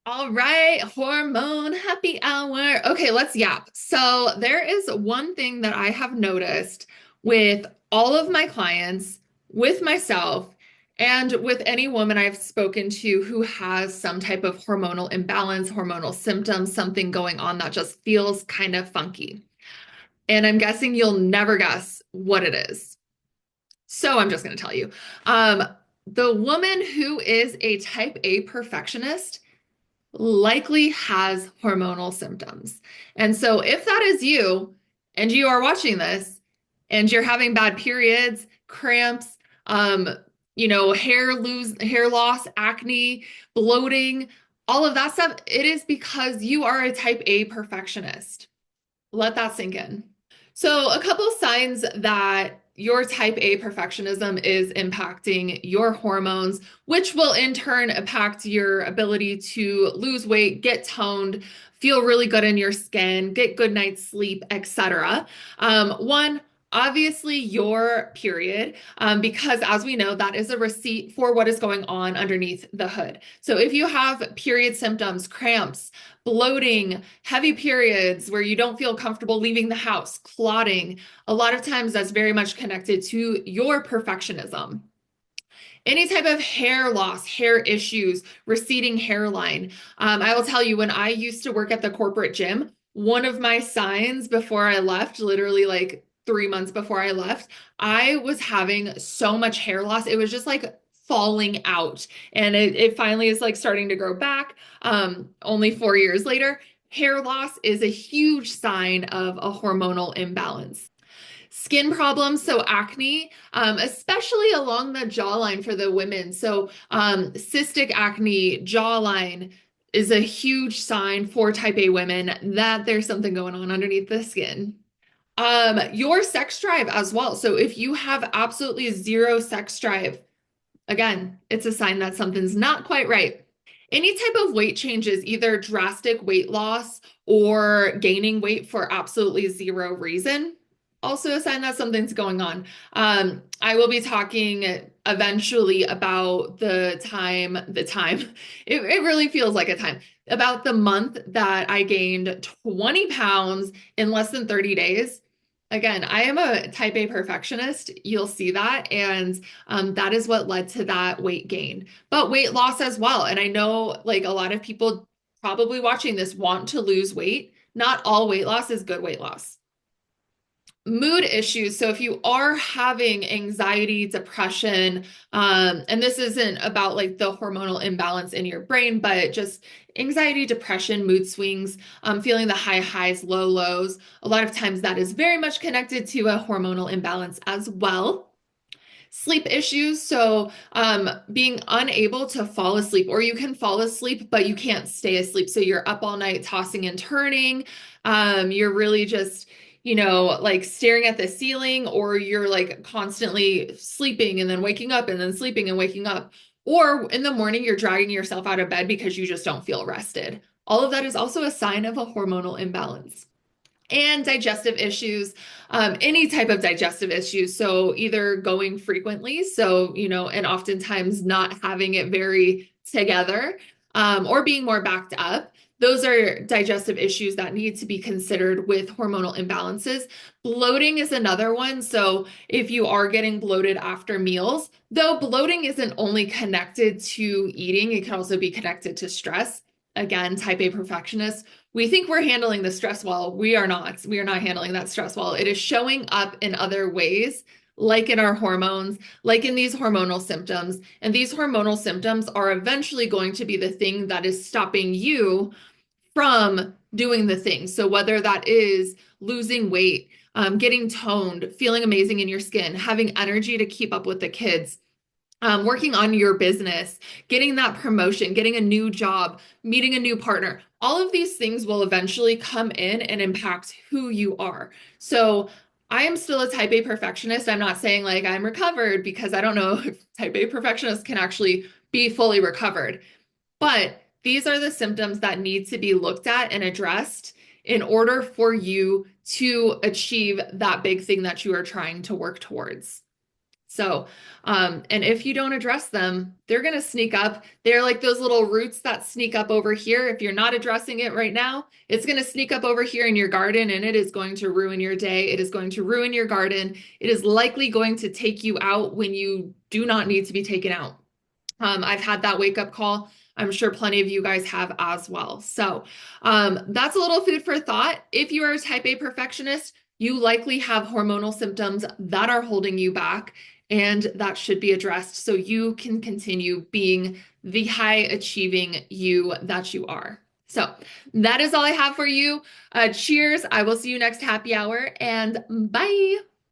All right, hormone happy hour. Okay, let's yap. So, there is one thing that I have noticed with all of my clients, with myself, and with any woman I've spoken to who has some type of hormonal imbalance, hormonal symptoms, something going on that just feels kind of funky. And I'm guessing you'll never guess what it is. So, I'm just going to tell you. Um, the woman who is a type A perfectionist likely has hormonal symptoms. And so if that is you and you are watching this and you're having bad periods, cramps, um, hair loss, acne, bloating, all of that stuff, it is because you are a type A perfectionist. Let that sink in. So, a couple signs that your type A perfectionism is impacting your hormones, which will in turn impact your ability to lose weight, get toned, feel really good in your skin, get good night's sleep, etc. One, obviously your period, because as we know, that is a receipt for what is going on underneath the hood. So if you have period symptoms, cramps, bloating, heavy periods where you don't feel comfortable leaving the house, clotting, a lot of times that's very much connected to your perfectionism. Any type of hair loss, hair issues, receding hairline. I will tell you, when I used to work at the corporate gym, one of my signs before I left, literally like 3 months before I left, I was having so much hair loss. It was just like falling out. And it finally is like starting to grow back. Only 4 years later, hair loss is a huge sign of a hormonal imbalance. Skin problems, so acne, especially along the jawline for the women. So, cystic acne, jawline is a huge sign for type A women that there's something going on underneath the skin. Your sex drive as well. So, if you have absolutely zero sex drive, again, it's a sign that something's not quite right. Any type of weight changes, either drastic weight loss or gaining weight for absolutely zero reason, also a sign that something's going on. I will be talking eventually about it really feels like a time, about the month that I gained 20 pounds in less than 30 days. Again, I am a type A perfectionist. You'll see that. And that is what led to that weight gain, but weight loss as well. And I know like a lot of people probably watching this want to lose weight. Not all weight loss is good weight loss. Mood issues. So if you are having anxiety, depression, and this isn't about like the hormonal imbalance in your brain, but just anxiety, depression, mood swings, feeling the high highs, low lows, a lot of times that is very much connected to a hormonal imbalance as well. Sleep issues, so being unable to fall asleep, or you can fall asleep, but you can't stay asleep. So you're up all night tossing and turning. You're really just, like staring at the ceiling, or you're like constantly sleeping and then waking up and then sleeping and waking up. Or in the morning, you're dragging yourself out of bed because you just don't feel rested. All of that is also a sign of a hormonal imbalance and digestive issues, any type of digestive issues. So either going frequently, so, and oftentimes not having it very together, or being more backed up. Those are digestive issues that need to be considered with hormonal imbalances. Bloating is another one. So if you are getting bloated after meals, though bloating isn't only connected to eating, it can also be connected to stress. Again, type A perfectionist, we think we're handling the stress well. We are not. We are not handling that stress well. It is showing up in other ways, like in our hormones, like in these hormonal symptoms. And these hormonal symptoms are eventually going to be the thing that is stopping you from doing the thing. So whether that is losing weight, getting toned, feeling amazing in your skin, having energy to keep up with the kids, working on your business, getting that promotion, getting a new job, meeting a new partner, all of these things will eventually come in and impact who you are. So I am still a type A perfectionist. I'm not saying like I'm recovered, because I don't know if type A perfectionists can actually be fully recovered. But these are the symptoms that need to be looked at and addressed in order for you to achieve that big thing that you are trying to work towards. So, and if you don't address them, they're going to sneak up. They're like those little roots that sneak up over here. If you're not addressing it right now, it's going to sneak up over here in your garden and it is going to ruin your day. It is going to ruin your garden. It is likely going to take you out when you do not need to be taken out. I've had that wake up call. I'm sure plenty of you guys have as well. So that's a little food for thought. If you are a type A perfectionist, you likely have hormonal symptoms that are holding you back, and that should be addressed so you can continue being the high achieving you that you are. So that is all I have for you. Cheers. I will see you next happy hour, and bye.